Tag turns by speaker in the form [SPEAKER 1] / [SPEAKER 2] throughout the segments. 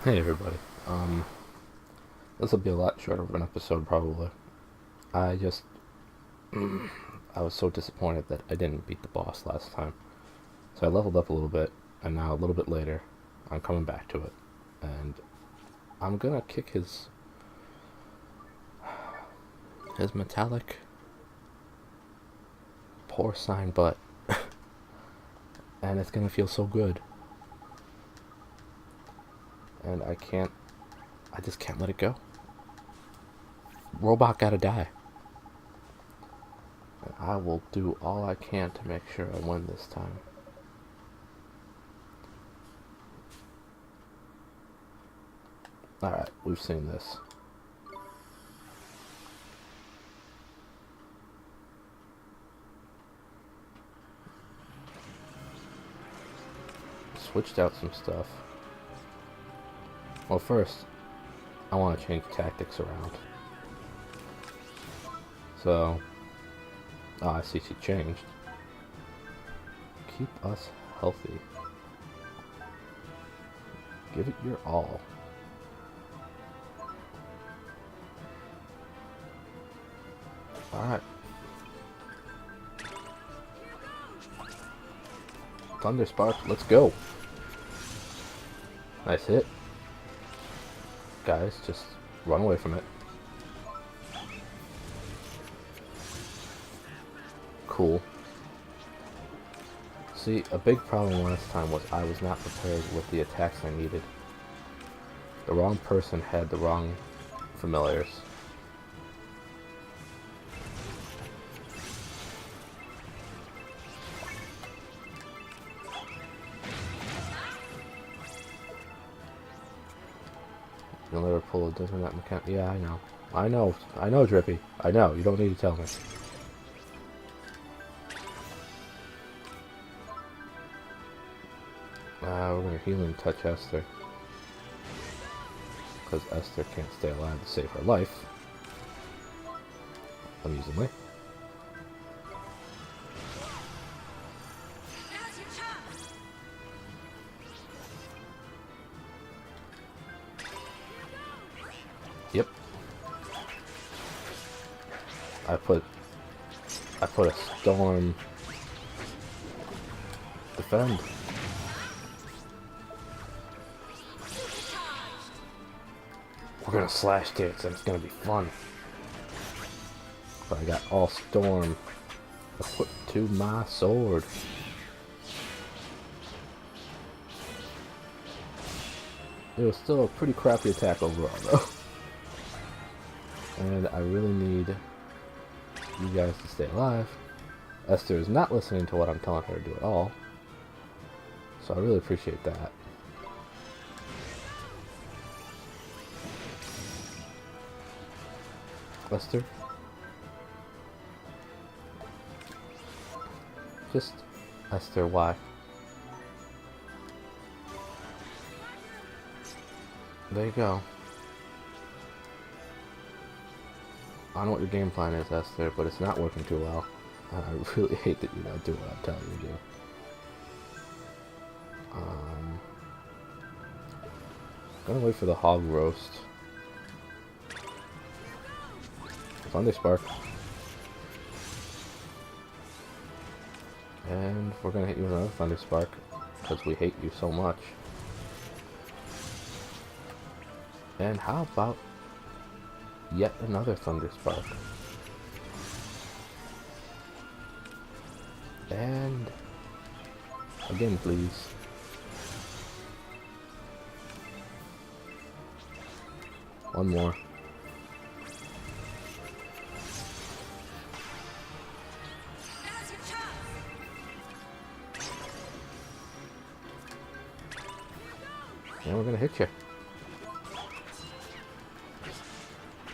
[SPEAKER 1] Hey everybody. This will be a lot shorter of an episode probably. I just I was so disappointed that I didn't beat the boss last time. So I leveled up a little bit, and now a little bit later, I'm coming back to it, and I'm gonna kick his metallic porcine butt, and it's gonna feel so good. And I just can't let it go. Robot gotta die. And I will do all I can to make sure I win this time. Alright, we've seen this. Switched out some stuff. Well, first, I want to change tactics around. So, oh, I see she changed. Keep us healthy. Give it your all. Alright. Thunder Spark, let's go. Nice hit. Guys, just run away from it. Cool. See, a big problem last time was I was not prepared with the attacks I needed. The wrong person had the wrong familiars. You'll never pull a different that mechanic. Yeah, I know. I know, Drippy. I know. You don't need to tell me. We're gonna healing touch Esther. Because Esther can't stay alive to save her life. Amusingly. Yep. I put a storm defend. We're gonna slash tits and it's gonna be fun. But I got all storm equipped to my sword. It was still a pretty crappy attack overall though. And I really need you guys to stay alive. Esther is not listening to what I'm telling her to do at all. So I really appreciate that. Esther? Just Esther, why? There you go. I don't know what your game plan is, Esther, but it's not working too well. And I really hate that you don't do what I'm telling you to do. Gonna wait for the hog roast. Thunder Spark. And we're gonna hit you with another Thunder Spark because we hate you so much. And how about yet another Thunder Spark? And again, please. One more. And we're gonna hit you.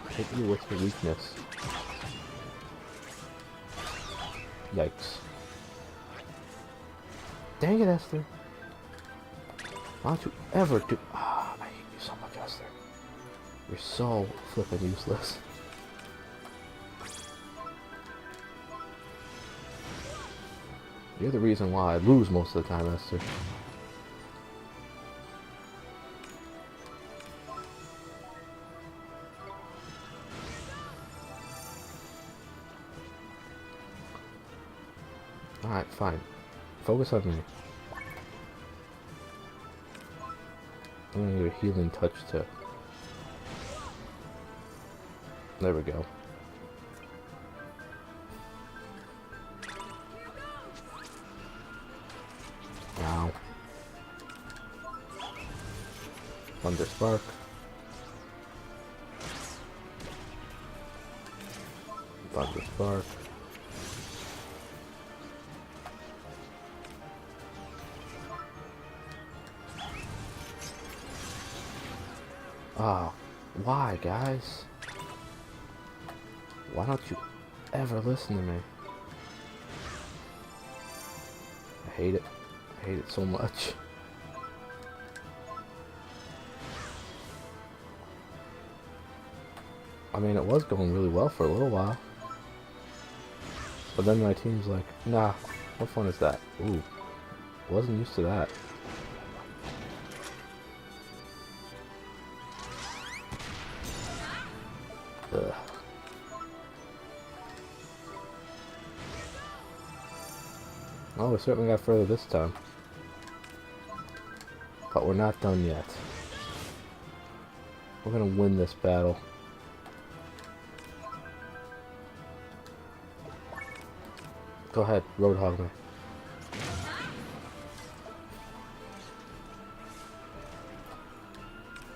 [SPEAKER 1] Hit you with your weakness. Yikes. Dang it, Esther. Why don't you ever do... Ah, I hate you so much, Esther. You're so flippin' useless. You're the reason why I lose most of the time, Esther. Alright, fine. Focus on me. I'm gonna need a healing touch too. There we go. Ow. Thunder Spark. Thunder Spark. Oh, why, guys? Why don't you ever listen to me? I hate it. I hate it so much. I mean, it was going really well for a little while. But then my team's like, nah, what fun is that? Ooh, wasn't used to that. Ugh. Oh, we certainly got further this time. But we're not done yet. We're gonna win this battle. Go ahead, Roadhog me.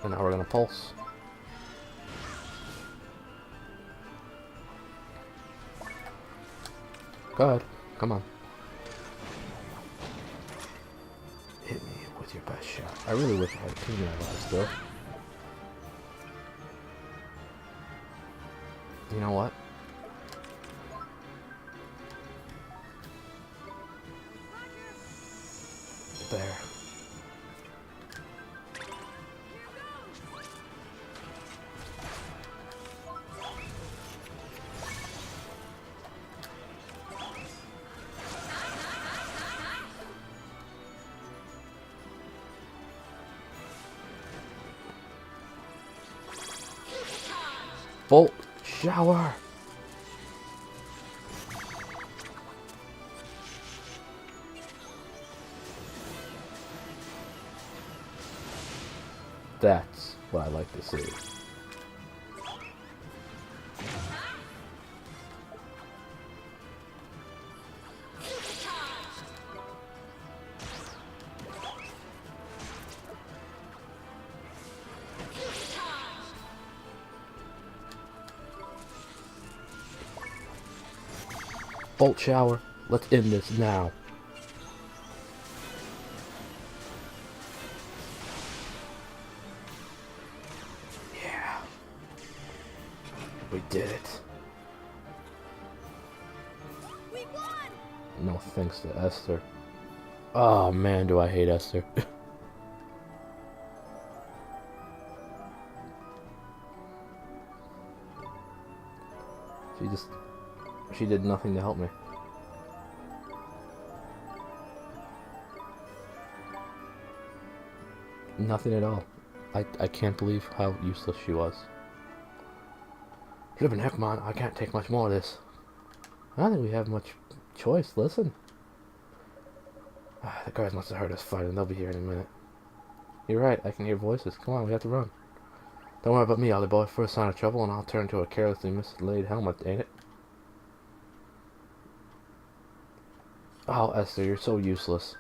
[SPEAKER 1] And now we're gonna pulse. Go ahead, come on. Hit me with your best shot. I really wish I had a Kuni still. You know what? There. Bolt shower. That's what I like to see. Bolt shower. Let's end this now. Yeah. We did it.
[SPEAKER 2] We won!
[SPEAKER 1] No thanks to Esther. Oh man, do I hate Esther. She did nothing to help me. Nothing at all. I can't believe how useless she was. Flippin' heck, man, I can't take much more of this. I don't think we have much choice. Listen. The guards must have heard us fighting. They'll be here in a minute. You're right. I can hear voices. Come on, we have to run. Don't worry about me, Ollie boy. First sign of trouble, and I'll turn to a carelessly mislaid helmet, ain't it? Oh, Esther, you're so useless.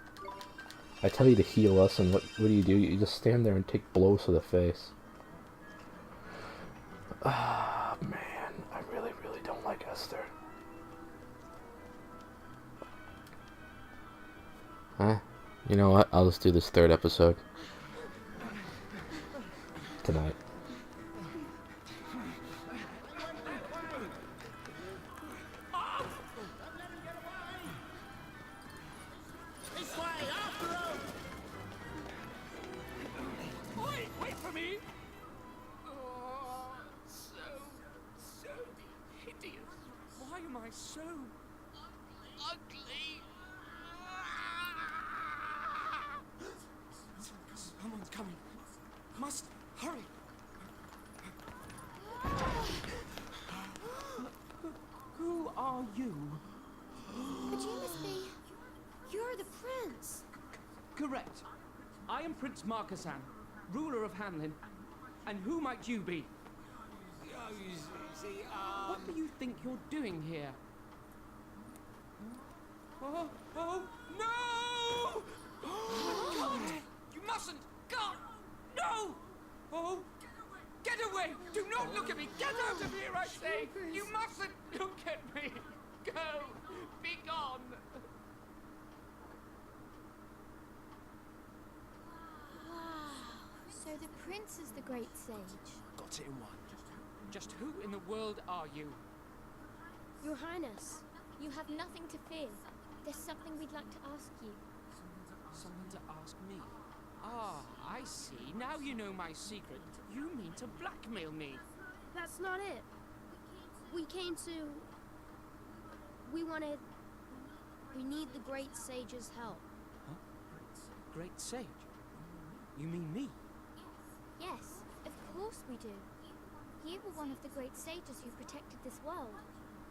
[SPEAKER 1] I tell you to heal us, and what do? You just stand there and take blows to the face. Ah, man. I really, really don't like Esther. Huh? You know what? I'll just do this third episode. Tonight.
[SPEAKER 2] Wait for me! Oh, so hideous. Why am I so ugly? Someone's coming. Must hurry. Who are you?
[SPEAKER 3] Could you miss me?
[SPEAKER 2] I am Prince Markasan, ruler of Hamlin. And who might you be?
[SPEAKER 3] Oh, you see,
[SPEAKER 2] What do you think you're doing here? Oh, no! God! You mustn't! God! No! Oh! Get away! Do not look at me! Get out of here, I say! You mustn't look at me! Go! Be gone!
[SPEAKER 4] Wow. So the prince is the great sage.
[SPEAKER 3] got it in one.
[SPEAKER 2] Just who in the world are you?
[SPEAKER 4] Your Highness, you have nothing to fear. There's something we'd like to ask you.
[SPEAKER 2] Someone to ask me? Ah, I see. Now you know my secret. You mean to blackmail me?
[SPEAKER 4] That's not it. We came to... We need the great sage's help.
[SPEAKER 2] Huh? Great sage? You mean me?
[SPEAKER 4] Yes, of course we do. You were one of the great sages who protected this world,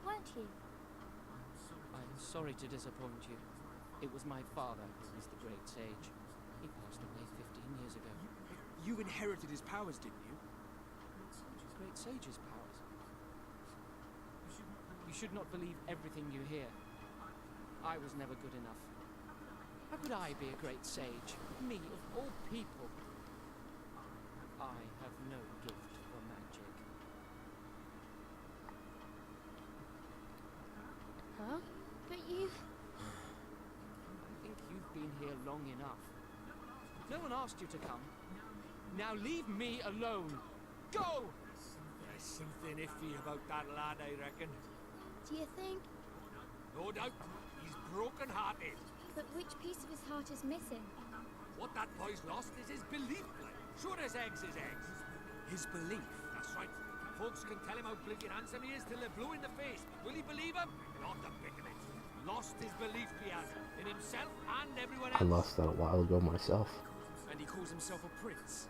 [SPEAKER 4] weren't you?
[SPEAKER 2] I'm sorry to disappoint you. It was my father who was the great sage. He passed away 15 years ago.
[SPEAKER 3] You inherited his powers, didn't you?
[SPEAKER 2] Great sage's powers. You should not believe everything you hear. I was never good enough. How could I be a great sage? Me, of all people. I have no gift for magic.
[SPEAKER 4] Huh? But you...
[SPEAKER 2] I think you've been here long enough. No one asked you to come. Now leave me alone. Go!
[SPEAKER 3] There's something iffy about that lad, I reckon.
[SPEAKER 4] Do you think...
[SPEAKER 3] No doubt, he's broken-hearted.
[SPEAKER 4] But which piece of his heart is missing?
[SPEAKER 3] What that boy's lost is his belief, like. Sure as eggs is eggs. His belief? That's right. Folks can tell him how blinking handsome he is till they're blue in the face. Will he believe him? Not a bit of it. Lost his belief, he has, in himself and everyone else.
[SPEAKER 1] I lost that a while ago myself.
[SPEAKER 3] And he calls himself a prince.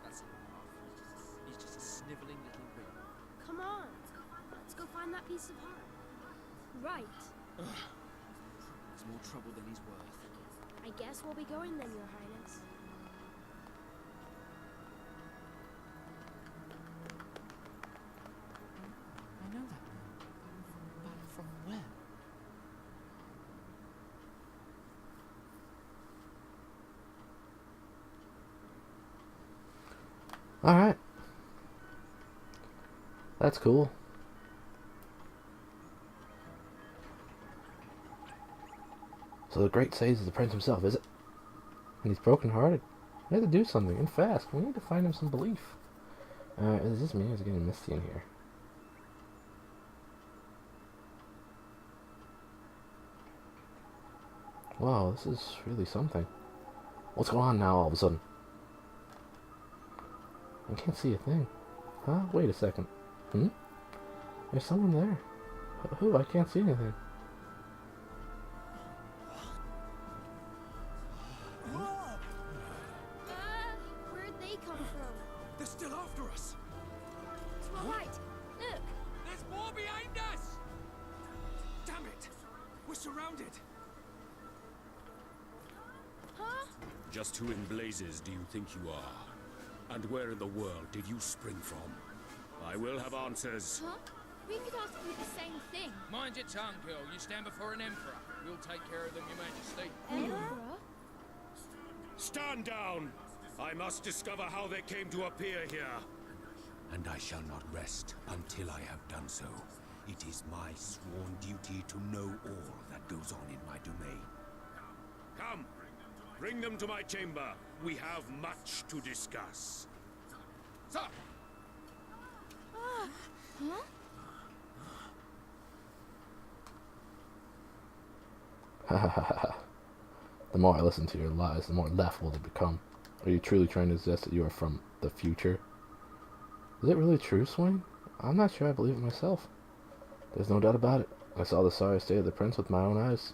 [SPEAKER 3] That's a laugh. He's just a snivelling little wimp.
[SPEAKER 4] Come on. Let's go find that piece of heart. Right.
[SPEAKER 3] It's more trouble than he's worth.
[SPEAKER 4] I guess we'll be going then, Your Highness.
[SPEAKER 2] I know that man. But from where?
[SPEAKER 1] Alright. That's cool. So the great sage is the prince himself, is it? And he's broken-hearted. We have to do something, and fast. We need to find him some belief. Is this me? Or is it getting misty in here? Wow, this is really something. What's going on now all of a sudden? I can't see a thing. Huh? Wait a second. There's someone there. Who? I can't see anything.
[SPEAKER 4] Where'd they come from?
[SPEAKER 3] They're still after us.
[SPEAKER 4] To our right. Look.
[SPEAKER 3] There's more behind us! Damn it! We're surrounded.
[SPEAKER 4] Huh?
[SPEAKER 5] Just who in blazes do you think you are? And where in the world did you spring from? I will have answers.
[SPEAKER 4] Huh? We could ask you the same thing.
[SPEAKER 6] Mind your tongue, girl. You stand before an emperor. We'll take care of them, your majesty.
[SPEAKER 4] Emperor?
[SPEAKER 5] Stand down! I must discover how they came to appear here. And I shall not rest until I have done so. It is my sworn duty to know all that goes on in my domain. Come! Bring them to my chamber. We have much to discuss. Sir!
[SPEAKER 4] Huh?
[SPEAKER 1] The more I listen to your lies, the more laughable they become. Are you truly trying to suggest that you are from the future? Is it really true, Swain? I'm not sure I believe it myself. There's no doubt about it. I saw the sorry state of the prince with my own eyes.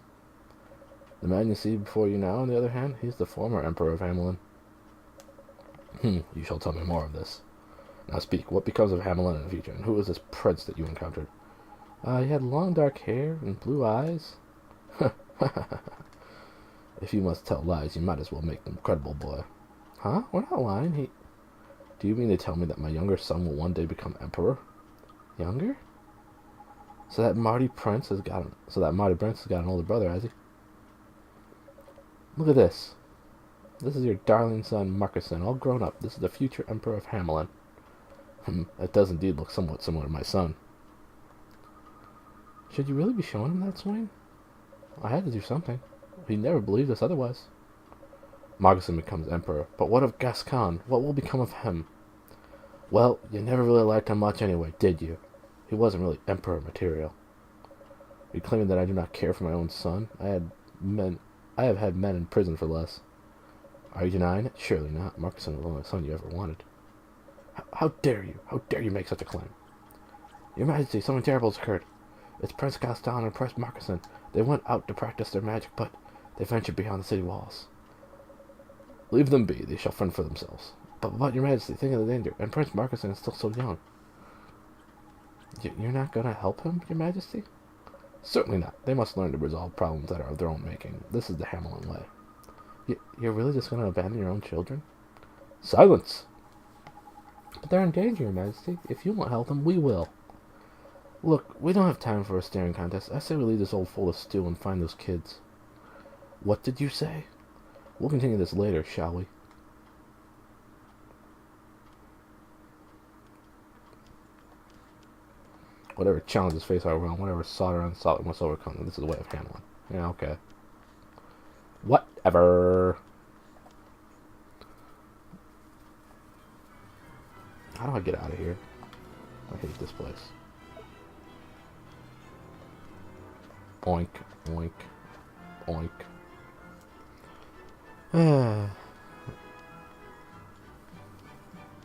[SPEAKER 1] The man you see before you now, on the other hand, he's the former Emperor of Hamelin. You shall tell me more of this. Now speak, what becomes of Hamelin in the future, and who is this prince that you encountered? He had long dark hair and blue eyes. If you must tell lies, you might as well make them credible, boy. Huh? We're not lying. Do you mean to tell me that my younger son will one day become emperor? Younger? So that Marty Prince has got an older brother, has he? Look at this. This is your darling son, Marcuson, all grown up. This is the future Emperor of Hamelin. It does indeed look somewhat similar to my son. Should you really be showing him that swing? I had to do something. He never believed us otherwise. Marcuson becomes Emperor, but what of Gascon? What will become of him? Well, you never really liked him much anyway, did you? He wasn't really Emperor material. Are you claiming that I do not care for my own son? I have had men in prison for less. Are you denying it? Surely not. Marcuson was the only son you ever wanted. How dare you? How dare you make such a claim? Your Majesty, something terrible has occurred. It's Prince Gaston and Prince Marcuson. They went out to practice their magic, but they ventured beyond the city walls. Leave them be. They shall fend for themselves. But Your Majesty, think of the danger. And Prince Marcuson is still so young. You're not going to help him, Your Majesty? Certainly not. They must learn to resolve problems that are of their own making. This is the Hamelin way. You're really just going to abandon your own children? Silence! But they're in danger, Your Majesty. If you won't help them, we will. Look, we don't have time for a staring contest. I say we leave this old fool of stew and find those kids. What did you say? We'll continue this later, shall we? Whatever challenges face our realm, whatever sought or unsought, we must overcome them. This is the way of Hamelin. Yeah, okay. Whatever. How do I get out of here? I hate this place. Oink, oink, oink.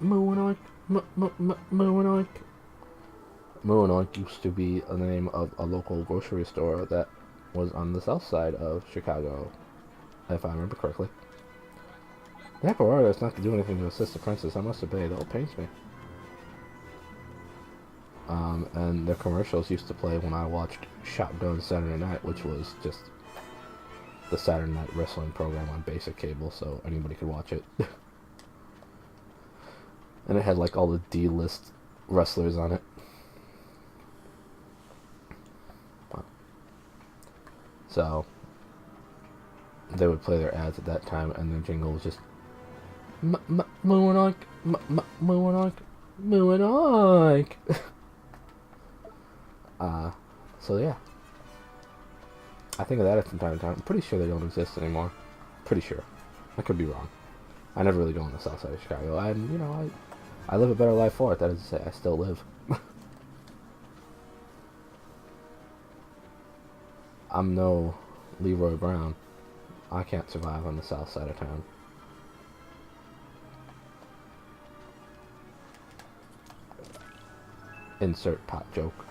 [SPEAKER 1] Mooinoink, mooinoink. Mooinoink used to be the name of a local grocery store that was on the south side of Chicago, if I remember correctly. The Emperor ordered us not to do anything to assist the princess. I must obey, though it pains me. And the commercials used to play when I watched Shotgun Saturday Night, which was just the Saturday Night wrestling program on basic cable, so anybody could watch it. And it had like all the D-list wrestlers on it. So they would play their ads at that time, and the jingle was just Mooinoink, Mooinoink, Mooinoink. So yeah, I think of that from time to time. I'm pretty sure they don't exist anymore. Pretty sure. I could be wrong. I never really go on the south side of Chicago, and you know, I live a better life for it. That is to say, I still live. I'm no Leroy Brown. I can't survive on the south side of town. Insert pot joke.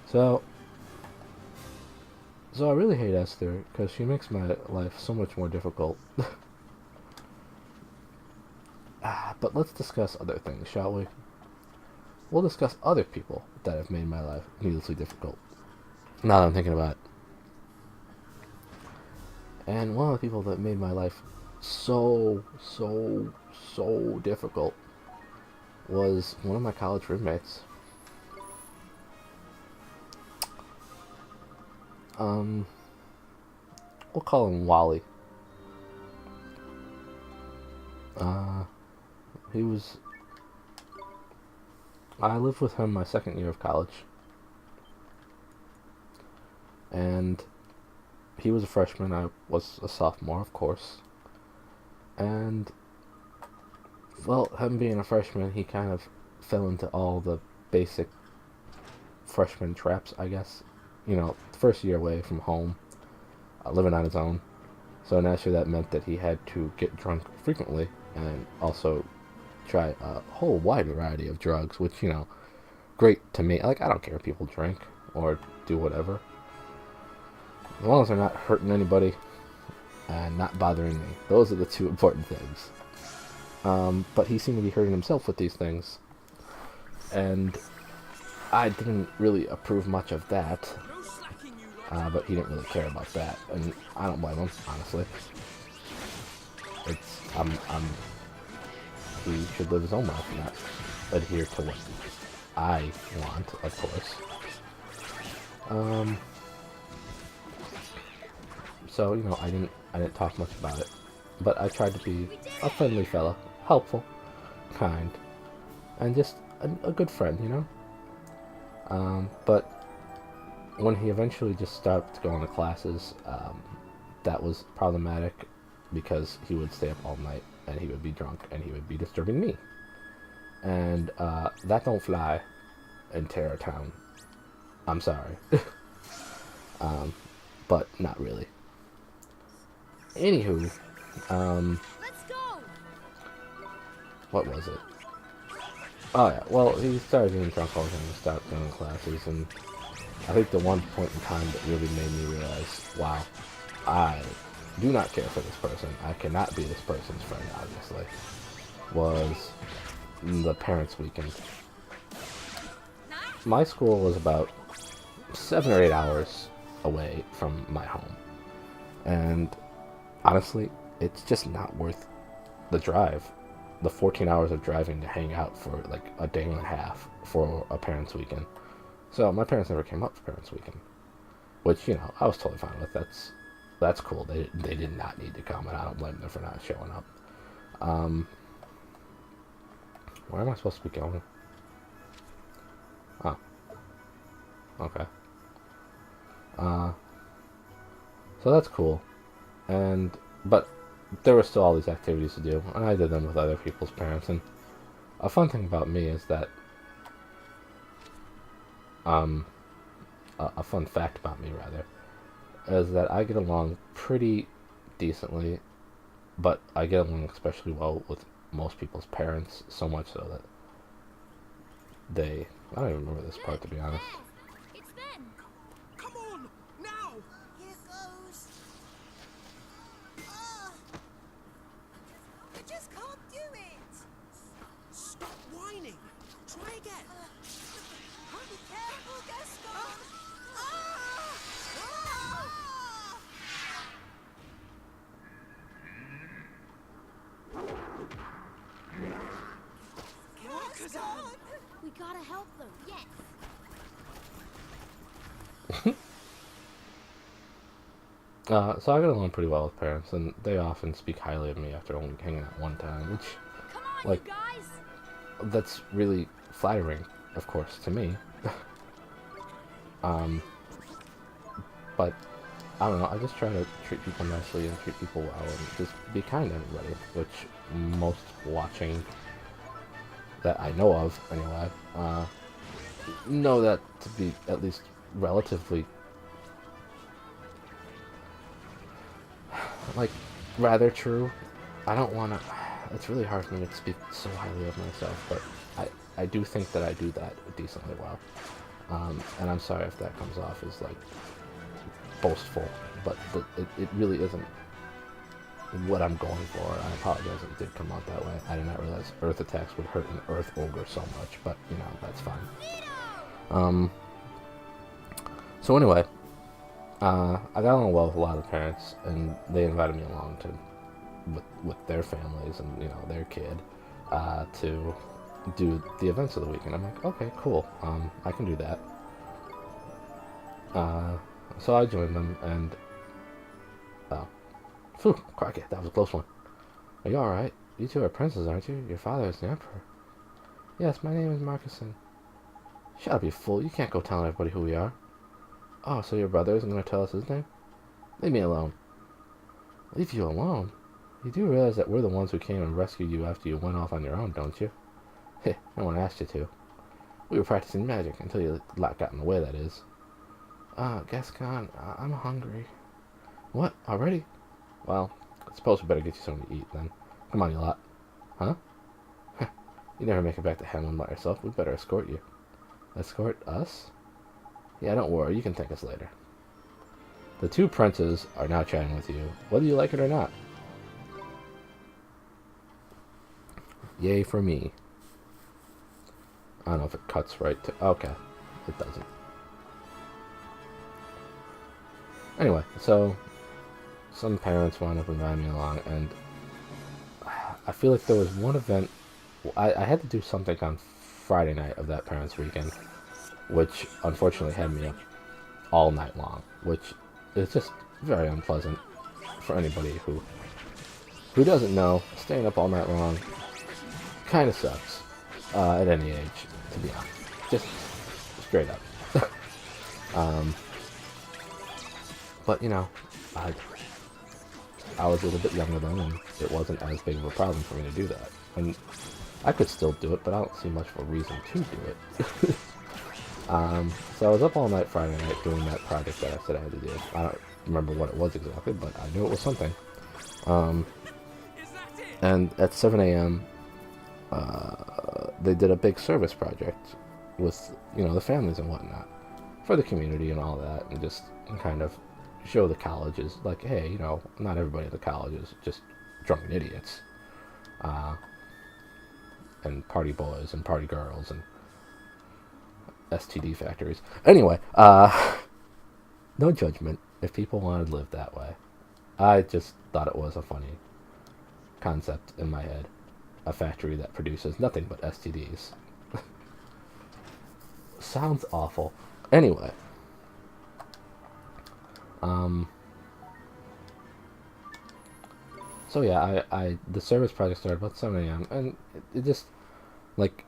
[SPEAKER 1] So I really hate Esther because she makes my life so much more difficult. But let's discuss other things, shall we? We'll discuss other people that have made my life needlessly difficult. Now that I'm thinking about it. And one of the people that made my life so difficult was one of my college roommates. We'll call him Wally. I lived with him my second year of college. And he was a freshman, I was a sophomore, of course. And, well, him being a freshman, he kind of fell into all the basic freshman traps, I guess. You know, first year away from home, living on his own. So naturally that meant that he had to get drunk frequently and also try a whole wide variety of drugs, which, you know, great to me. Like, I don't care if people drink or do whatever. As long as they're not hurting anybody and not bothering me. Those are the two important things. But he seemed to be hurting himself with these things. And I didn't really approve much of that.
[SPEAKER 3] No slacking, you
[SPEAKER 1] but he didn't really care about that, and I don't blame him, honestly. He should live his own life and not adhere to what I want, of course. So, you know, I didn't talk much about it, but I tried to be a friendly fella, helpful, kind, and just a good friend, you know? But when he eventually just stopped going to classes, that was problematic because he would stay up all night and he would be drunk and he would be disturbing me. And that don't fly in Terror Town. I'm sorry. But not really. Anywho,
[SPEAKER 4] Let's go.
[SPEAKER 1] what was it? Oh yeah, well, he started getting drunk all the time and stopped going to classes, and I think the one point in time that really made me realize, wow, I do not care for this person, I cannot be this person's friend, obviously, was the parents' weekend. My school was about 7 or 8 hours away from my home, and honestly, it's just not worth the drive. The 14 hours of driving to hang out for like a day and a half for a parents' weekend. So my parents never came up for parents' weekend, which, you know, I was totally fine with. That's cool. They did not need to come, and I don't blame them for not showing up. Where am I supposed to be going? Oh, okay. So that's cool, but there were still all these activities to do, and I did them with other people's parents. And a fun thing about me is that, a fun fact about me, rather, is that I get along pretty decently, but I get along especially well with most people's parents, so much so that I don't even remember this part, to be honest.
[SPEAKER 4] It's Ben.
[SPEAKER 3] Come on, now!
[SPEAKER 7] Here goes. Ah! I just can't do it.
[SPEAKER 3] Stop whining! Try again!
[SPEAKER 7] Be careful, Gaston. Ah! Ah! Gaston!
[SPEAKER 4] We gotta help them. Yes.
[SPEAKER 1] So I get along pretty well with parents, and they often speak highly of me after only hanging out one time, which,
[SPEAKER 4] Come on,
[SPEAKER 1] like,
[SPEAKER 4] you guys.
[SPEAKER 1] that's really flattering, of course, to me. But I don't know, I just try to treat people nicely and treat people well and just be kind to everybody, which most watching that I know of, anyway, know that to be at least relatively, like, rather true. I don't want to, it's really hard for me to speak so highly of myself, but I do think that I do that decently well. And I'm sorry if that comes off as, like, boastful, but it really isn't what I'm going for. I apologize if it did come out that way. I did not realize earth attacks would hurt an earth ogre so much, but, you know, that's fine. So anyway, I got along well with a lot of parents, and they invited me along with their families and, you know, their kid, to do the events of the weekend. I'm like, okay, cool, I can do that. So I joined them, and phew, crack, that was a close one. Are you alright? You two are princes, aren't you? Your father is the emperor. Yes, my name is Marcuson. Shut up, you fool. You can't go telling everybody who we are. Oh, so your brother isn't going to tell us his name? Leave me alone. Leave you alone? You do realize that we're the ones who came and rescued you after you went off on your own, don't you? Heh, no one asked you to. We were practicing magic until your lot got in the way, that is. Gascon, I'm hungry. What? Already? Well, I suppose we better get you something to eat, then. Come on, you lot. Huh? You never make it back to Hamlin by yourself. We better escort you. Escort us? Yeah, don't worry. You can thank us later. The two princes are now chatting with you, whether you like it or not. Yay for me. I don't know if it cuts right to... Okay. It doesn't. Anyway, so some parents wound up inviting me along, and I feel like there was one event. I had to do something on Friday night of that parents' weekend, which unfortunately had me up all night long, which is just very unpleasant for anybody who doesn't know. Staying up all night long kind of sucks at any age, to be honest. Just straight up. um, but you know, I was a little bit younger then, and it wasn't as big of a problem for me to do that. And I could still do it, but I don't see much of a reason to do it. So I was up all night Friday night doing that project that I said I had to do. I don't remember what it was exactly, but I knew it was something. And at 7 a.m., they did a big service project with, the families and whatnot for the community and all that, and just kind of show the colleges, like, hey, not everybody at the college is just drunken idiots, and party boys and party girls and STD factories. Anyway, no judgment if people wanted to live that way. I just thought it was a funny concept in my head. A factory that produces nothing but STDs. Sounds awful. Anyway. So yeah, the service project started about 7 a.m. and it just, like,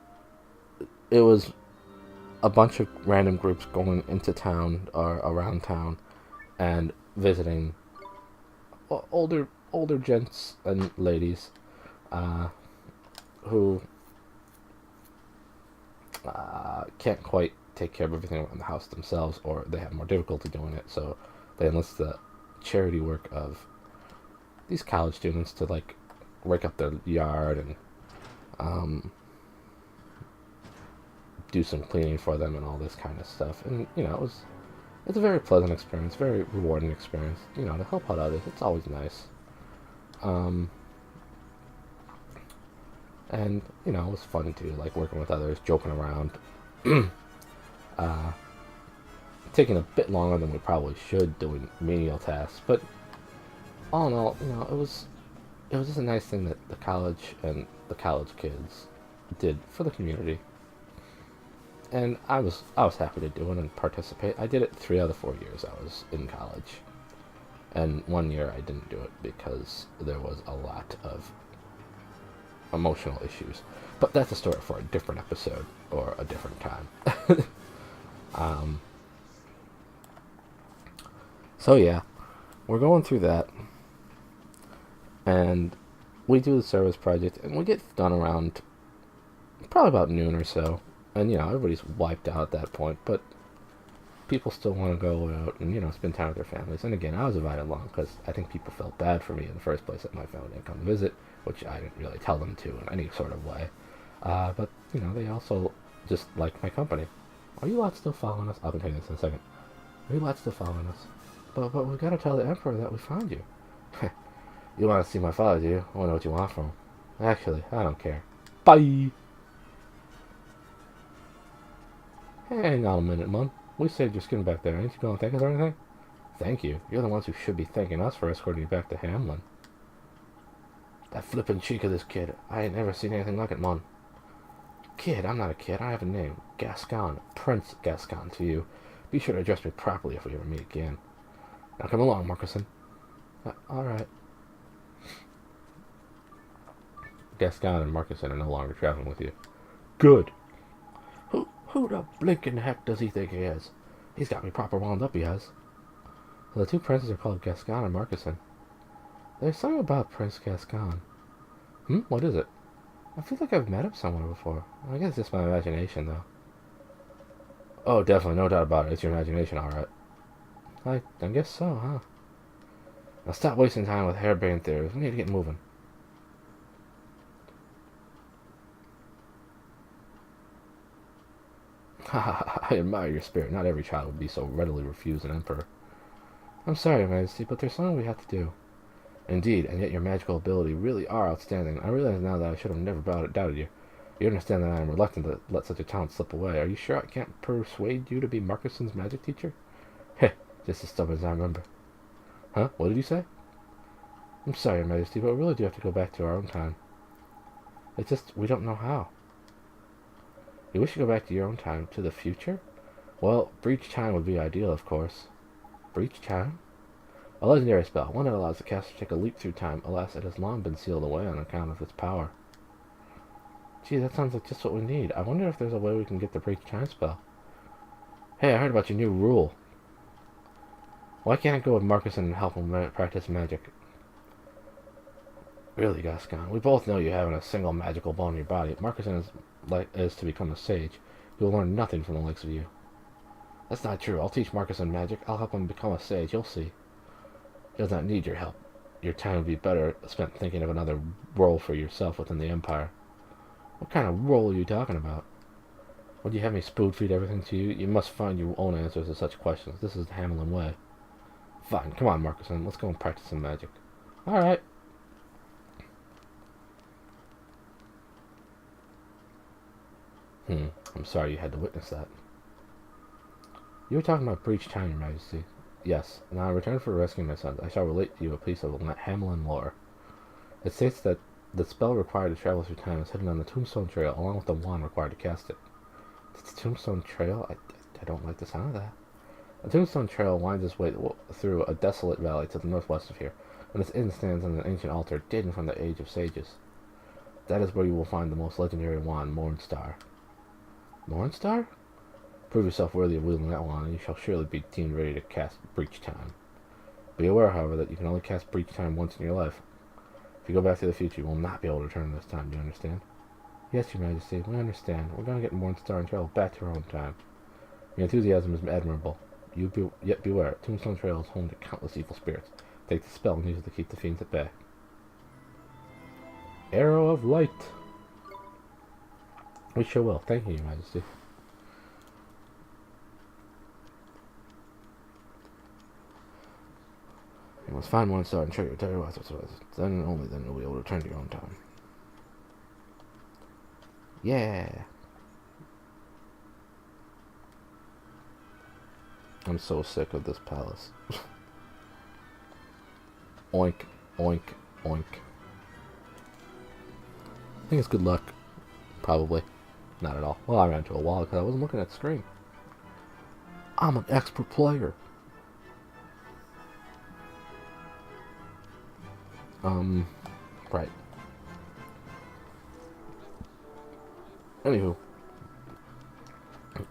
[SPEAKER 1] it was a bunch of random groups going into town or around town and visiting older gents and ladies who can't quite take care of everything around the house themselves, or they have more difficulty doing it, so they enlist the charity work of these college students to, like, rake up their yard and do some cleaning for them and all this kind of stuff. And it's a very pleasant experience, very rewarding experience, to help out others. It's always nice. And it was fun too, like working with others, joking around. Taking a bit longer than we probably should doing menial tasks, but all in all, it was just a nice thing that the college and the college kids did for the community. And I was happy to do it and participate. I did it 3 out of the 4 years I was in college. And 1 year I didn't do it because there was a lot of emotional issues. But that's a story for a different episode or a different time. So yeah, we're going through that. And we do the service project, and we get done around probably about noon or so. And, everybody's wiped out at that point, but people still want to go out and, spend time with their families. And again, I was invited along because I think people felt bad for me in the first place that my family didn't come visit, which I didn't really tell them to in any sort of way. But, they also just liked my company. Are you lot still following us? I'll continue this in a second. Are you lot still following us? But we've got to tell the Emperor that we found you. You want to see my father, do you? I want to know what you want from him. Actually, I don't care. Bye! Hang on a minute, Mum. We saved your skin back there. Ain't you gonna thank us or anything? Thank you. You're the ones who should be thanking us for escorting you back to Hamlin. That flippin' cheek of this kid. I ain't never seen anything like it, Mon. Kid, I'm not a kid. I have a name. Gascon. Prince Gascon to you. Be sure to address me properly if we ever meet again. Now come along, Marcuson. Alright. Gascon and Marcuson are no longer traveling with you. Good. Who the blinking heck does he think he is? He's got me proper wound up, he has. So the two princes are called Gascon and Marcuson. There's something about Prince Gascon. What is it? I feel like I've met him somewhere before. I guess it's my imagination, though. Oh, definitely, no doubt about it. It's your imagination, alright. I guess so, huh? Now stop wasting time with harebrained theories. We need to get moving. I admire your spirit. Not every child would be so readily refused an emperor. I'm sorry, Your Majesty, but there's something we have to do. Indeed, and yet your magical ability really are outstanding. I realize now that I should have never doubted you. You understand that I am reluctant to let such a talent slip away. Are you sure I can't persuade you to be Marcuson's magic teacher? Heh, just as stubborn as I remember. Huh? What did you say? I'm sorry, Your Majesty, but we really do have to go back to our own time. It's just, we don't know how. You wish to go back to your own time, to the future? Well, breach time would be ideal, of course. Breach time? A legendary spell, one that allows the caster to take a leap through time. Alas, it has long been sealed away on account of its power. Gee, that sounds like just what we need. I wonder if there's a way we can get the breach time spell. Hey, I heard about your new rule. Why can't I go with Marcus and help him practice magic? Really, Gascon, we both know you haven't a single magical bone in your body. Marcus is to become a sage. He will learn nothing from the likes of you. That's not true. I'll teach Marcus magic. I'll help him become a sage. You'll see. He does not need your help. Your time would be better spent thinking of another role for yourself within the Empire. What kind of role are you talking about? Would you have me spoon-feed everything to you? You must find your own answers to such questions. This is the Hamelin way. Fine. Come on, Marcus. Let's go and practice some magic. Alright. I'm sorry you had to witness that. You were talking about breach time, Your Majesty. Yes. Now, in return for rescuing my sons, I shall relate to you a piece of Hamelin lore. It states that the spell required to travel through time is hidden on the Tombstone Trail, along with the wand required to cast it. It's the Tombstone Trail? I don't like the sound of that. The Tombstone Trail winds its way through a desolate valley to the northwest of here, and its inn stands on an ancient altar dating from the Age of Sages. That is where you will find the most legendary wand, Mornstar. Mornstar? Prove yourself worthy of wielding that wand, and you shall surely be deemed ready to cast Breach Time. Be aware, however, that you can only cast Breach Time once in your life. If you go back to the future, you will not be able to return this time. Do you understand? Yes, Your Majesty, we understand. We're going to get Mornstar and travel back to our own time. Your enthusiasm is admirable. Yet beware, Tombstone Trail is home to countless evil spirits. Take the spell and use it to keep the fiends at bay. Arrow of Light. We sure will. Thank you, Your Majesty. You must find Mornstar and show your entire life. Then and only then you'll be able to return to your own time. Yeah. I'm so sick of this palace. Oink, oink, oink. I think it's good luck. Probably. Not at all. Well, I ran into a wall because I wasn't looking at the screen. I'm an expert player. Right. Anywho.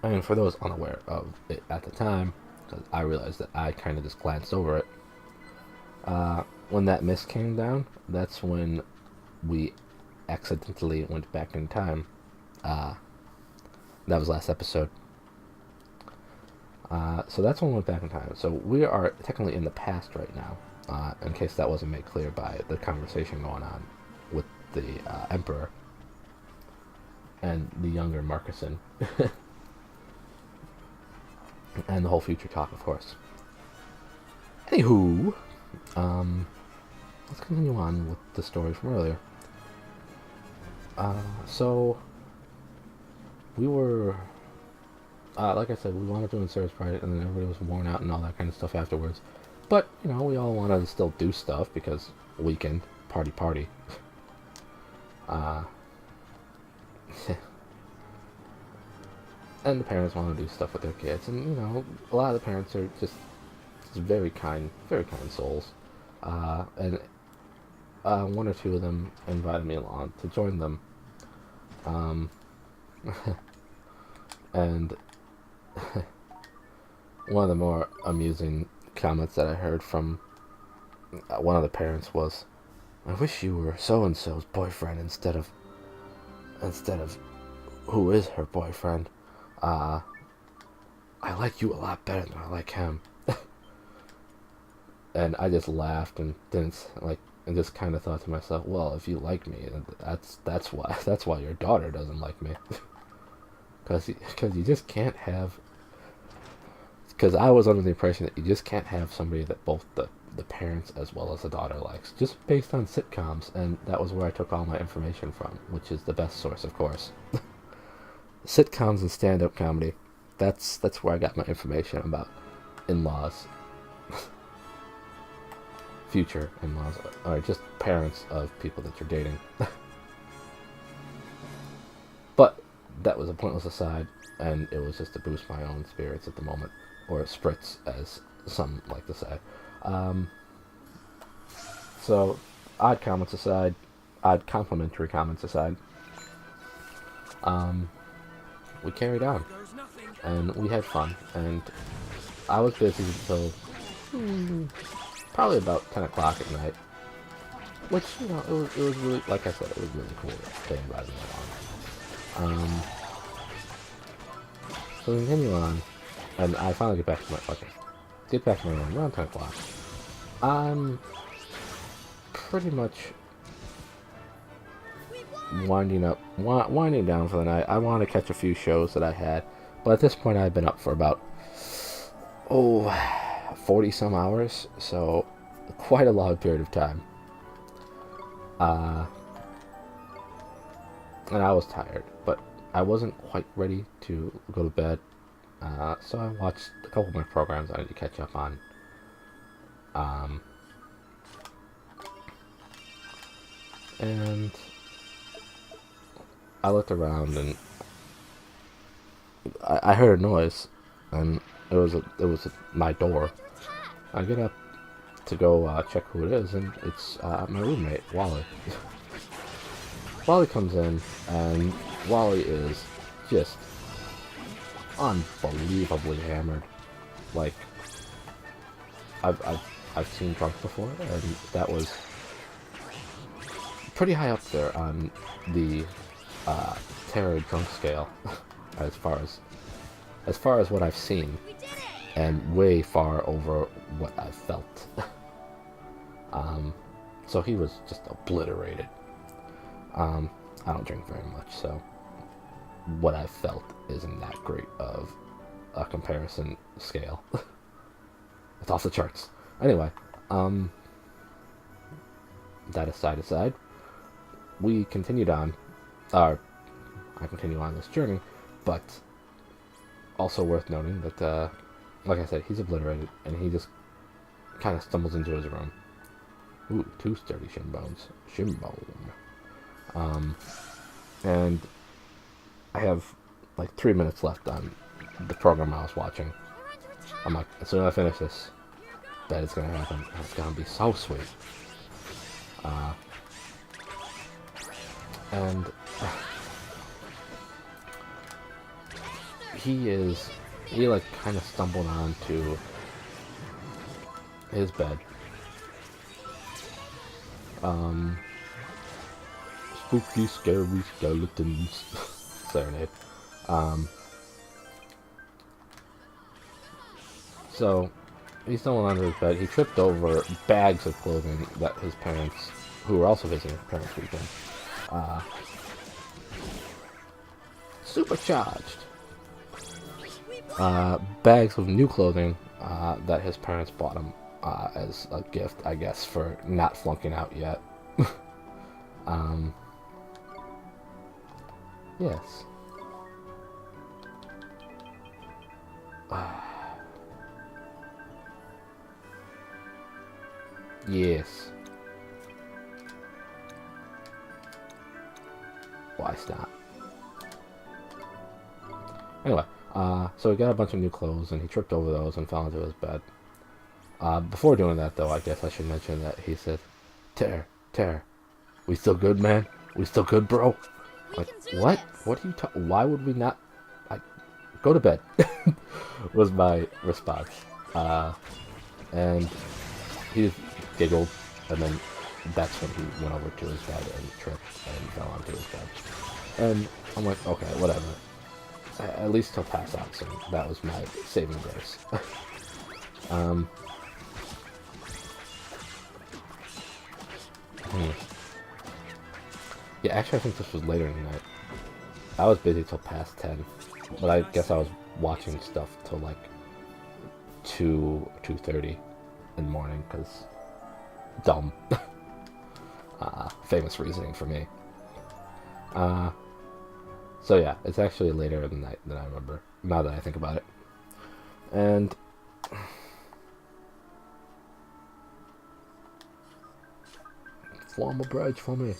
[SPEAKER 1] And for those unaware of it at the time, because I realized that I kind of just glanced over it, when that mist came down, that's when we accidentally went back in time. That was last episode. So that's when we went back in time. So we are technically in the past right now, in case that wasn't made clear by the conversation going on with the Emperor and the younger Marcuson. And the whole future talk, of course. Anywho, let's continue on with the story from earlier. So we were, like I said, we wound up doing service project, and then everybody was worn out and all that kind of stuff afterwards. But, you know, we all wanted to still do stuff because weekend, party. And the parents want to do stuff with their kids, and you know, a lot of the parents are just very kind souls. And one or two of them invited me along to join them. And one of the more amusing comments that I heard from one of the parents was, "I wish you were so and so's boyfriend instead of who is her boyfriend. I like you a lot better than I like him." And I just laughed and and just kind of thought to myself, well, if you like me, that's why your daughter doesn't like me. Because you just can't have. Because I was under the impression that you just can't have somebody that both the parents as well as the daughter likes, just based on sitcoms, and that was where I took all my information from, which is the best source, of course. Sitcoms and stand-up comedy. That's where I got my information about in-laws. future in-laws, or just parents of people that you're dating. But that was a pointless aside, and it was just to boost my own spirits at the moment, or spritz, as some like to say. So, odd complimentary comments aside, we carried on, and we had fun, and I was busy until probably about 10 o'clock at night, which, you know, it was really, like I said, it was really cool staying by that long. So we continue on, and I finally get back to my room around 10 o'clock. I'm pretty much winding down for the night. I wanted to catch a few shows that I had, but at this point I've been up for about 40 some hours, so quite a long period of time. And I was tired, but I wasn't quite ready to go to bed, so I watched a couple of my programs I need to catch up on. And I looked around, and I heard a noise, and it was my door. I get up to go check who it is, and it's my roommate, Wally. Wally comes in, and Wally is just unbelievably hammered. Like, I've seen drunk before, and that was pretty high up there on the terror drunk scale, as far as what I've seen, and way far over what I've felt. So he was just obliterated. I don't drink very much, so what I've felt isn't that great of a comparison scale. It's off the charts. Anyway, that aside, we continued on, I continue on this journey, but also worth noting that, like I said, he's obliterated, and he just kind of stumbles into his room. Ooh, 2 sturdy shin bones. And I have like 3 minutes left on the program I was watching. I'm like, as soon as I finish this, bet it's gonna happen. And it's gonna be so sweet. And he like kind of stumbled onto his bed. Spooky, scary skeletons. Serenade. So, he stumbled onto his bed. He tripped over bags of clothing that his parents, who were also visiting for Parents' Weekend, supercharged. Bags of new clothing that his parents bought him as a gift, I guess, for not flunking out yet. Yes. Yes. Why stop? Anyway, so he got a bunch of new clothes, and he tripped over those and fell into his bed. Before doing that, though, I guess I should mention that he said, Terror, we still good, man? We still good, bro? Like, what? What are you talking? Why would we not? Go to bed, was my response. And he giggled, and then that's when he went over to his bed and tripped and fell onto his bed. And I'm like, okay, whatever. At least he'll pass out soon. That was my saving grace. Yeah, actually I think this was later in the night. I was busy till past 10, but I guess I was watching stuff till like 2:30 in the morning, because dumb. Famous reasoning for me. So yeah, it's actually later in the night than I remember, now that I think about it. And Form a bridge for me.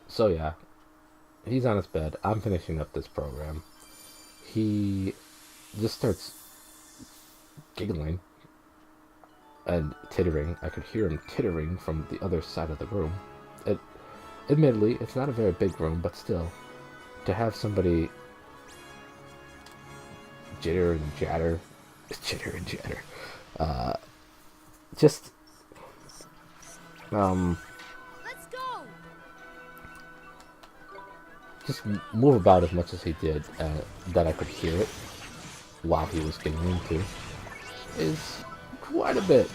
[SPEAKER 1] So yeah, he's on his bed. I'm finishing up this program. He just starts giggling and tittering. I could hear him tittering from the other side of the room. Admittedly, it's not a very big room, but still, to have somebody jitter and jatter, just
[SPEAKER 7] Let's go.
[SPEAKER 1] just move about as much as he did, that I could hear it while he was getting into, is quite a bit,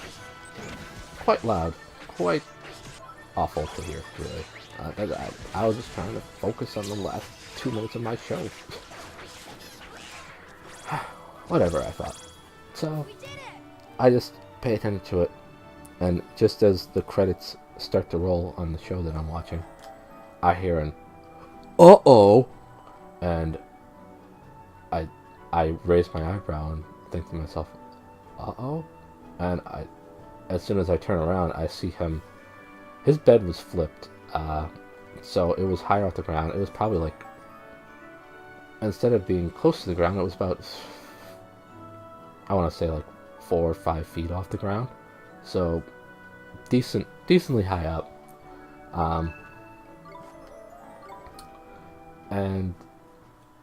[SPEAKER 1] quite loud, quite awful to hear, really. I was just trying to focus on the last 2 minutes of my show. Whatever, I thought. So, I just pay attention to it, and just as the credits start to roll on the show that I'm watching, I hear an "uh-oh," and I raise my eyebrow and think to myself, "uh-oh?" And as soon as I turn around, I see him. His bed was flipped, so it was higher off the ground. It was probably like, instead of being close to the ground, it was about, I want to say like 4 or 5 feet off the ground. So decently high up. And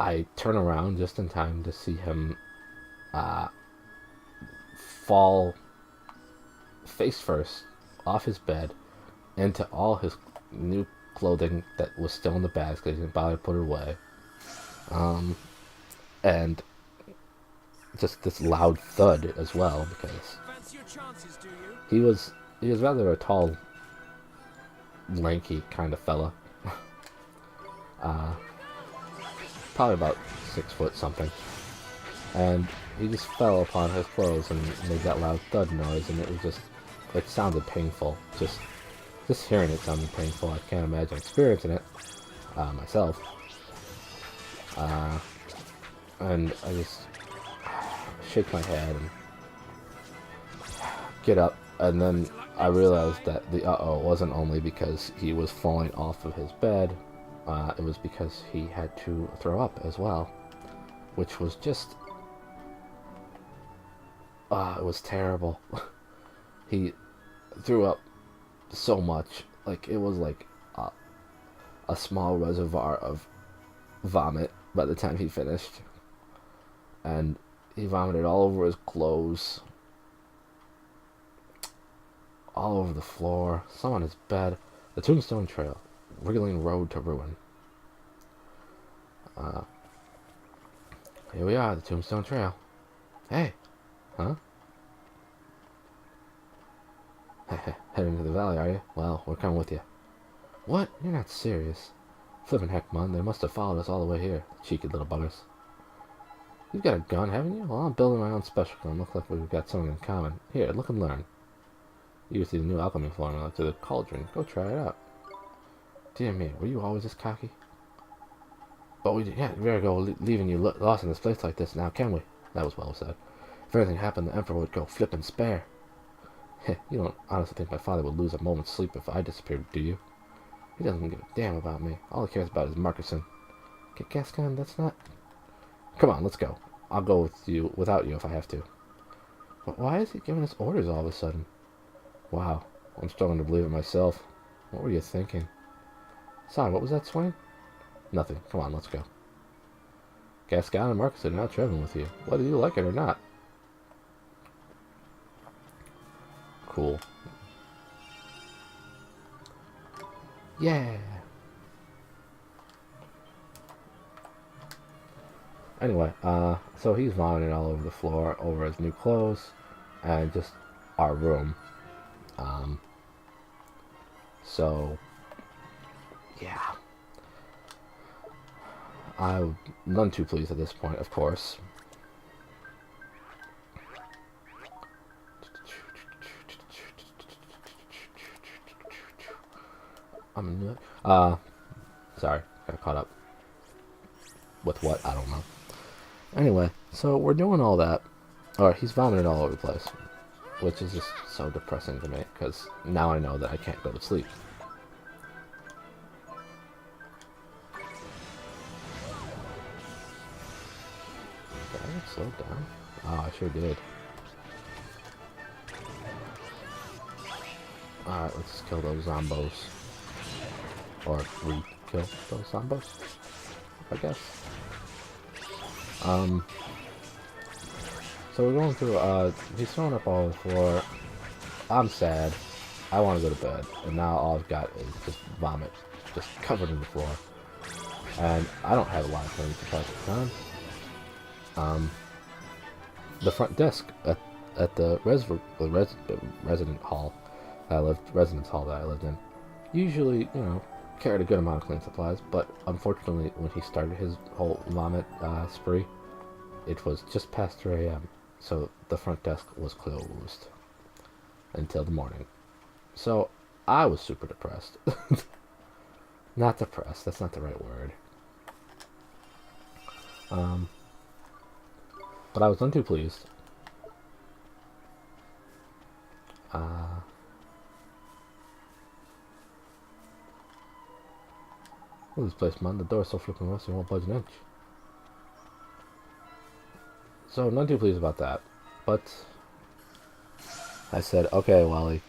[SPEAKER 1] I turn around just in time to see him fall face first off his bed into all his new clothing that was still in the bags because he didn't bother to put it away. And just this loud thud as well, because
[SPEAKER 3] Fancy your chances, do you?
[SPEAKER 1] he was rather a tall, lanky kind of fella. Probably about 6 foot something. And he just fell upon his clothes and made that loud thud noise, and it sounded painful. Just hearing it sounded painful. I can't imagine experiencing it myself. And I just shake my head and get up, and then I realized that the uh-oh wasn't only because he was falling off of his bed, it was because he had to throw up as well, which was just, it was terrible. He threw up so much, like it was like a small reservoir of vomit by the time he finished, and he vomited all over his clothes, all over the floor, some on his bed. The Tombstone Trail, wriggling road to ruin. Here we are, the Tombstone Trail. Hey, huh? Heading into the valley, are you? Well, we're coming with you. What? You're not serious. Flippin' heck, man, they must have followed us all the way here. Cheeky little buggers. You've got a gun, haven't you? Well, I'm building my own special gun. Looks like we've got something in common. Here, look and learn. Use the new alchemy formula to the cauldron. Go try it out. Dear me, were you always this cocky? But we can't very go leaving you lost in this place like this now, can we? That was well said. If anything happened, the Emperor would go flippin' spare. You don't honestly think my father would lose a moment's sleep if I disappeared, do you? He doesn't give a damn about me. All he cares about is Marcusson. Gascon, that's not... Come on, let's go. I'll go without you if I have to. But why is he giving us orders all of a sudden? Wow, I'm struggling to believe it myself. What were you thinking? Sorry, what was that, Swain? Nothing. Come on, let's go. Gascon and Marcusson are now traveling with you, whether you like it or not. Cool. Yeah. Anyway, so he's vomiting all over the floor, over his new clothes, and just our room. So, yeah. I'm none too pleased at this point, of course. Sorry, got caught up. With what? I don't know. Anyway, so we're doing all that. Alright, he's vomiting all over the place. which is just so depressing to me, because now I know that I can't go to sleep. Did I get slowed down? Oh, I sure did. Alright, let's kill those zombos. Or re-kill those zombos, I guess. So we're going through, he's throwing up all over the floor. I'm sad. I want to go to bed. And now all I've got is just vomit. Just covered in the floor. And I don't have a lot of things to pass the time. The front desk at the resident hall that I lived, residence hall that I lived in, usually, you know, carried a good amount of cleaning supplies, but unfortunately when he started his whole vomit spree, it was just past 3 a.m. So the front desk was closed until the morning. So I was super depressed. Not depressed, that's not the right word. But I was none too pleased. Look at this place, man. The door's so flipping rusty, it won't budge an inch. So, none too pleased about that. But I said, okay, Wally,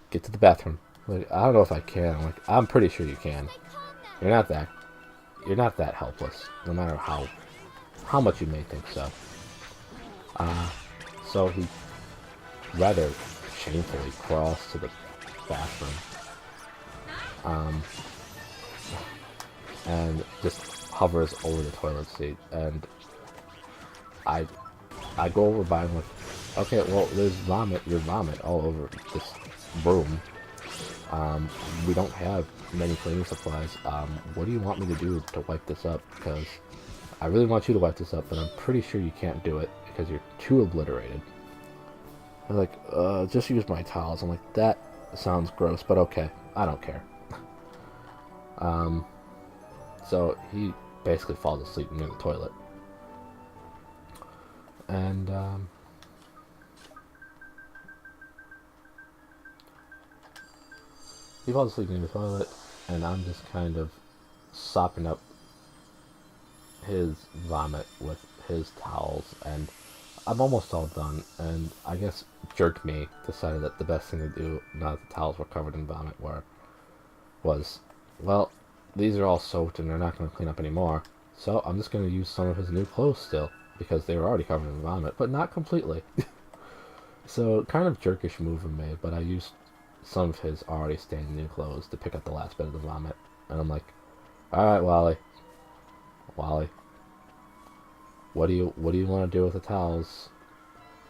[SPEAKER 1] get to the bathroom. Like, I don't know if I can. I'm like, I'm pretty sure you can. You're not that helpless, no matter how much you may think so. So he rather shamefully crawls to the bathroom. And just hovers over the toilet seat, and I go over by him like, okay, well, there's your vomit all over this room. We don't have many cleaning supplies. What do you want me to do to wipe this up? Because I really want you to wipe this up, but I'm pretty sure you can't do it because you're too obliterated. They're like, just use my towels. I'm like, that sounds gross, but okay, I don't care. So he basically falls asleep near the toilet. And, he falls asleep near the toilet, and I'm just kind of sopping up his vomit with his towels, and I'm almost all done, and I guess Jerk Me decided that the best thing to do, now that the towels were covered in vomit, was, well, these are all soaked and they're not going to clean up anymore, so I'm just going to use some of his new clothes still, because they were already covered in vomit, but not completely. So, kind of jerkish move I made, but I used some of his already stained new clothes to pick up the last bit of the vomit, and I'm like, alright, Wally, what do you want to do with the towels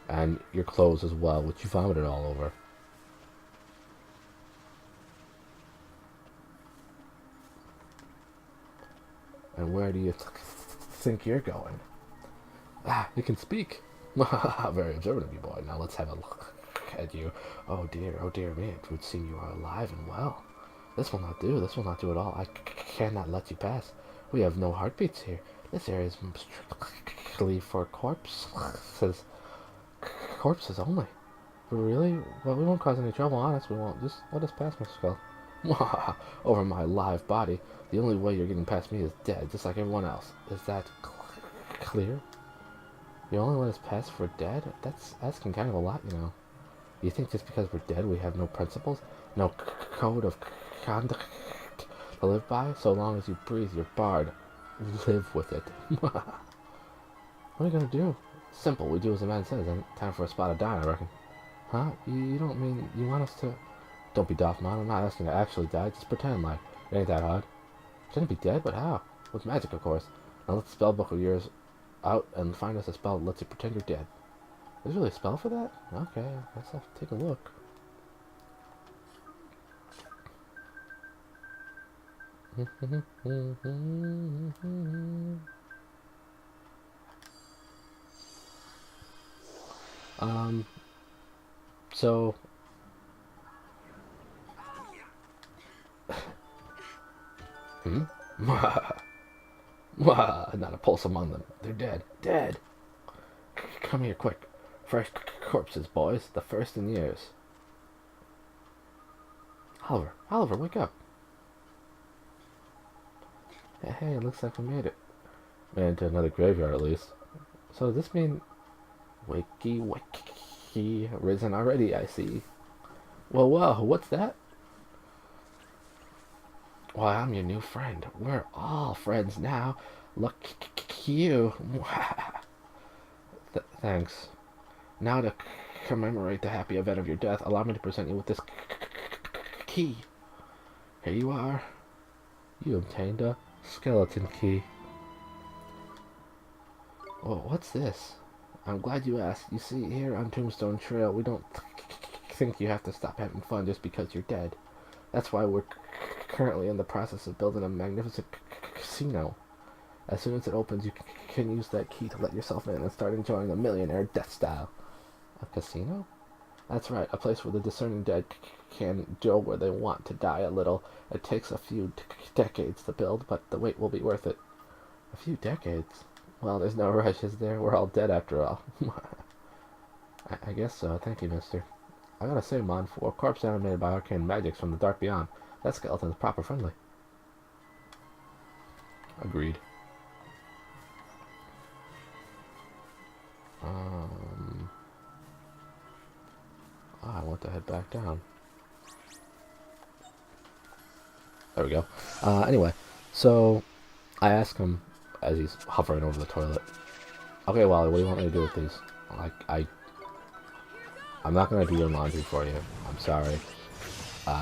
[SPEAKER 1] and your clothes as well, which you vomited all over? And where do you think you're going? Ah, you can speak. Very observant of you, boy. Now let's have a look at you. Oh dear me, it would seem you are alive and well. This will not do at all. I cannot let you pass. We have no heartbeats here. This area is strictly for corpses only. Really? Well, we won't cause any trouble, honest. We won't. Just let us pass, Mr. Skull. Over my live body. The only way you're getting past me is dead, just like everyone else. Is that clear? You only let us pass for dead? That's asking kind of a lot, you know. You think just because we're dead we have no principles? No code of conduct to live by? So long as you breathe, you're barred. Live with it. What are you gonna do? Simple, we do as the man says, and time for a spot of die, I reckon. Huh? You don't mean you want us to... Don't be daft, man. I'm not asking to actually die. Just pretend like. It ain't that hard. Shouldn't be dead, but how? With magic, of course. Now let the spell book of yours out and find us a spell that lets you pretend you're dead. There's really a spell for that? Okay, let's have to take a look. So not a pulse among them. They're dead. Dead. Come here, quick. Fresh corpses, boys. The first in years. Oliver, wake up. Hey, it looks like we made it. Made it into another graveyard at least. So does this mean wakey, risen already, I see. Whoa, what's that? Why, I'm your new friend. We're all friends now. Look, you. Thanks. Now to commemorate the happy event of your death, allow me to present you with this key. Here you are. You obtained a skeleton key. Well, what's this? I'm glad you asked. You see, here on Tombstone Trail, we don't think you have to stop having fun just because you're dead. That's why we're currently in the process of building a magnificent casino. As soon as it opens, you can use that key to let yourself in and start enjoying a millionaire death style. A casino? That's right, a place where the discerning dead can go where they want to die a little. It takes a few decades to build, but the wait will be worth it. A few decades? Well, there's no rush, is there? We're all dead after all. I guess so. Thank you, mister. I gotta say, Mon, for a corpse animated by arcane magics from the dark beyond, that skeleton's proper friendly. Agreed. I want to head back down. There we go. Anyway, so I ask him as he's hovering over the toilet. Okay, Wally, what do you want me to do with these? I'm not gonna do your laundry for you. I'm sorry.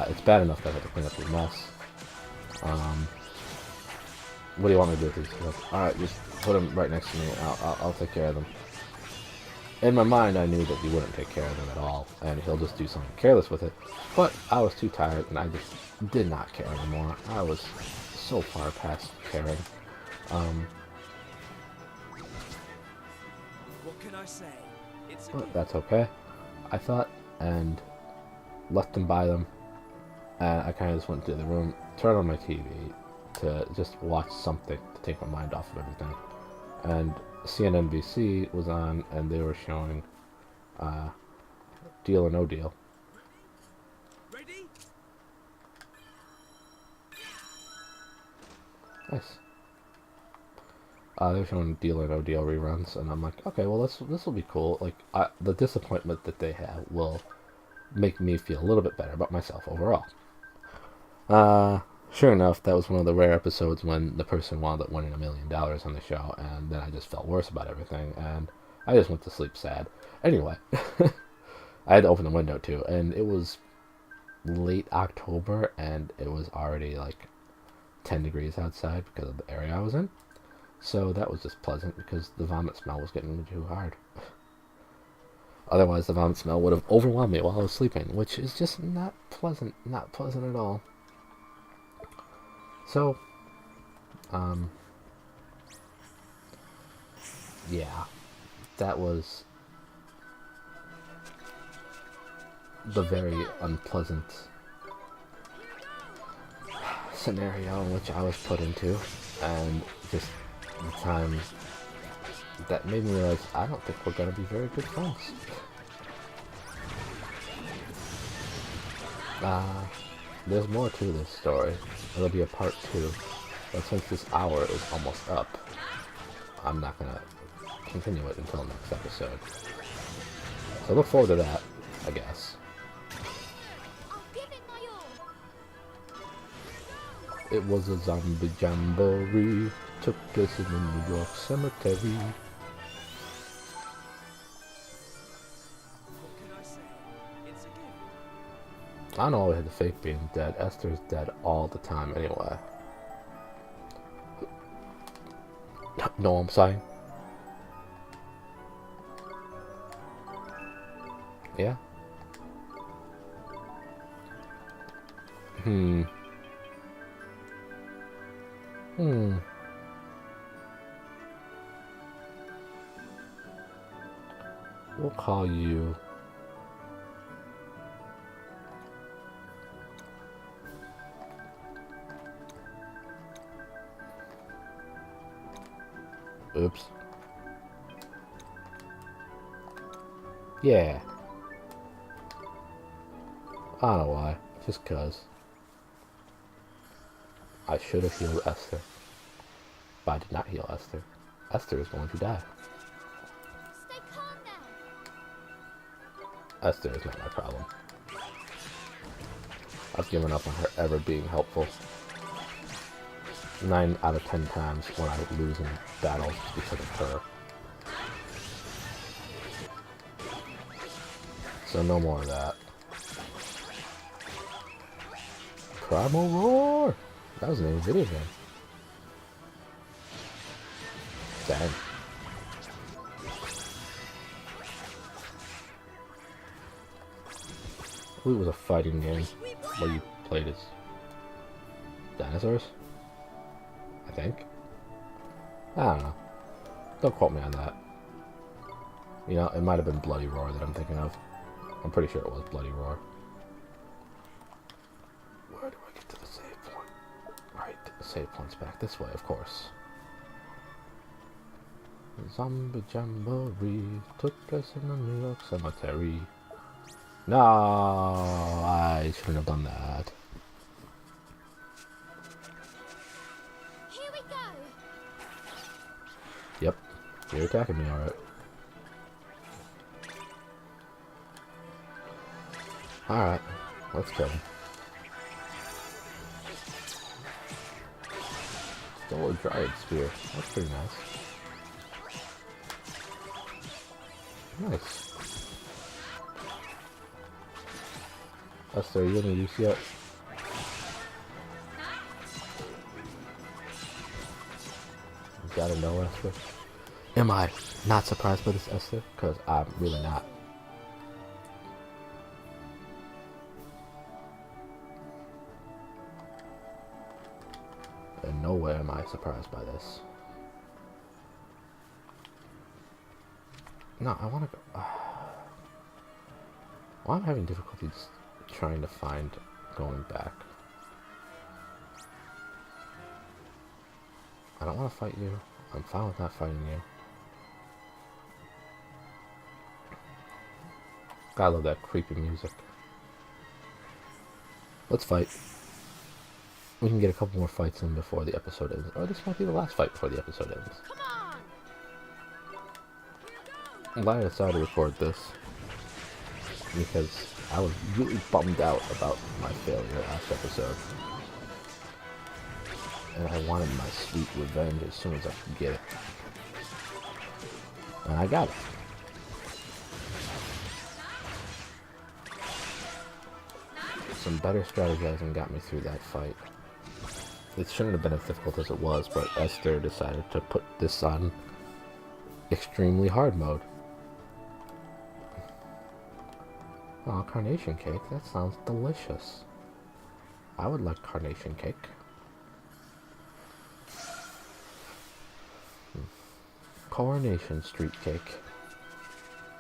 [SPEAKER 1] It's bad enough that I have to clean up your mess. What do you want me to do with these? He's like, alright, just put them right next to me. I'll take care of them. In my mind, I knew that he wouldn't take care of them at all, and he'll just do something careless with it. But I was too tired, and I just did not care anymore. I was so far past caring.
[SPEAKER 2] What can I say? It's
[SPEAKER 1] But that's okay. I thought, and left them by them, and I kind of just went to the room, turned on my TV to just watch something to take my mind off of everything. And CNNBC was on, and they were showing Deal or No Deal.
[SPEAKER 2] ready?
[SPEAKER 1] Nice. They were showing Deal or No Deal reruns, and I'm like, okay, well, this will be cool. Like, the disappointment that they have will make me feel a little bit better about myself overall. Sure enough, that was one of the rare episodes when the person wound up winning $1 million on the show, and then I just felt worse about everything, and I just went to sleep sad. Anyway, I had to open the window too, and it was late October, and it was already like 10 degrees outside because of the area I was in. So that was just pleasant because the vomit smell was getting too hard. Otherwise, the vomit smell would have overwhelmed me while I was sleeping, which is just not pleasant at all. So, yeah, that was the very unpleasant scenario in which I was put into, and just the time that made me realize I don't think we're gonna be very good friends. There's more to this story. It'll be a part 2, but since this hour is almost up, I'm not gonna continue it until next episode. So look forward to that, I guess.
[SPEAKER 4] I'll give it my all.
[SPEAKER 1] It was a zombie jamboree, took place in the New York cemetery.
[SPEAKER 2] What can I say? It's a gift.
[SPEAKER 1] I know I had to fake being dead. Esther's dead all the time anyway. Know what I'm saying? Yeah? We'll call you... Oops. Yeah. I don't know why. Just cause. I should have healed Esther. But I did not heal Esther. Esther is going to die.
[SPEAKER 4] Stay calm now.
[SPEAKER 1] Esther is not my problem. I've given up on her ever being helpful. 9 out of 10 times when I lose in battles because of her. So no more of that. Primal Roar! That was the name of the video game. Dang. It was a fighting game where you played as dinosaurs, I think. I don't know. Don't quote me on that. You know, it might have been Bloody Roar that I'm thinking of. I'm pretty sure it was Bloody Roar. Where do I get to the save point? Right, the save point's back this way, of course. Zombie Jamboree took place in the New York cemetery. No, I shouldn't have done that.
[SPEAKER 4] Here we go.
[SPEAKER 1] Yep, you're attacking me, alright. Alright, let's kill him. Stole a Dryad Spear. That's pretty nice. Nice. Esther, are you gonna use yet? You gotta know, Esther. Am I not surprised by this, Esther? Because I'm really not. In no way am I surprised by this. No, I want to go. Well, I'm having difficulties trying to find going back. I don't want to fight you. I'm fine with not fighting you. God, I love that creepy music. Let's fight. We can get a couple more fights in before the episode ends. Or this might be the last fight before the episode ends.
[SPEAKER 4] Come on.
[SPEAKER 1] I'm glad I decided to record this because I was really bummed out about my failure last episode. And I wanted my sweet revenge as soon as I could get it. And I got it. Some better strategizing got me through that fight. It shouldn't have been as difficult as it was, but Esther decided to put this on extremely hard mode. Oh, carnation cake. That sounds delicious. I would like carnation cake. Coronation Street cake.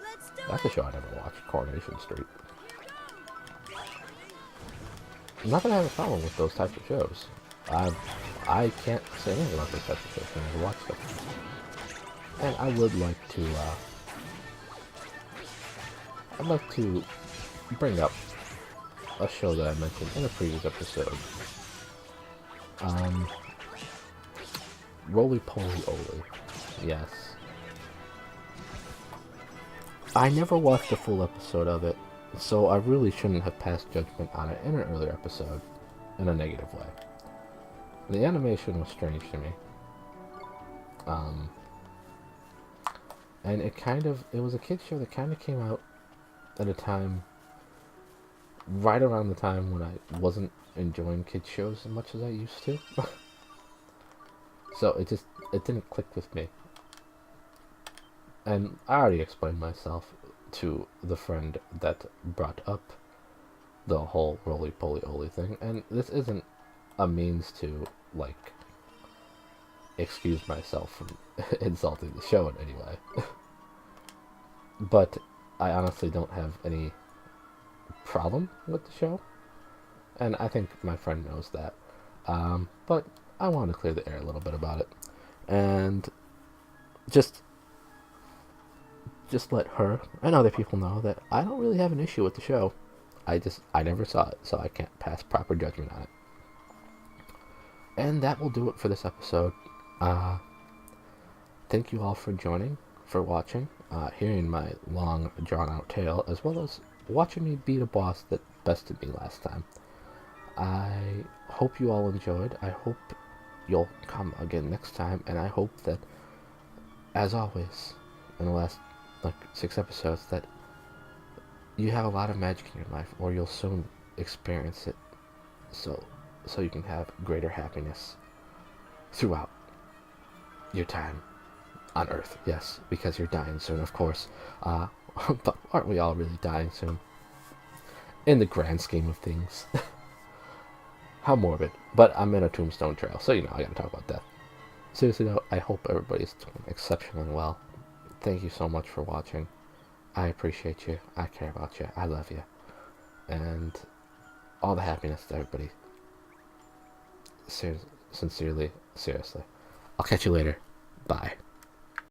[SPEAKER 7] Let's do
[SPEAKER 1] That's a show I never watched, Coronation Street. Not that I have a problem with those types of shows. I can't say anything about those types of shows. I never watched them. And I would like to, I'd like to bring up a show that I mentioned in a previous episode. Roly Poly Oly. Yes. I never watched a full episode of it, so I really shouldn't have passed judgment on it in an earlier episode in a negative way. The animation was strange to me. And it was a kid's show that kind of came out at a time, right around the time when I wasn't enjoying kids shows as much as I used to. So it didn't click with me. And I already explained myself to the friend that brought up the whole Roly Poly Oly thing, and this isn't a means to, like, excuse myself from insulting the show in any way. But I honestly don't have any problem with the show, and I think my friend knows that. But I want to clear the air a little bit about it, and just just let her and other people know that I don't really have an issue with the show. I never saw it, so I can't pass proper judgment on it. And that will do it for this episode. Thank you all for joining, for watching, hearing my long, drawn-out tale, as well as watching me beat a boss that bested me last time. I hope you all enjoyed. I hope you'll come again next time, and I hope that, as always, in the last, 6 episodes, that you have a lot of magic in your life, or you'll soon experience it, so you can have greater happiness throughout your time on Earth. Yes, because you're dying soon, of course. But aren't we all really dying soon? In the grand scheme of things. How morbid. But I'm in a tombstone trail, so I gotta talk about death. Seriously though, I hope everybody's doing exceptionally well. Thank you so much for watching. I appreciate you. I care about you. I love you. And all the happiness to everybody. Sincerely, seriously. I'll catch you later. Bye.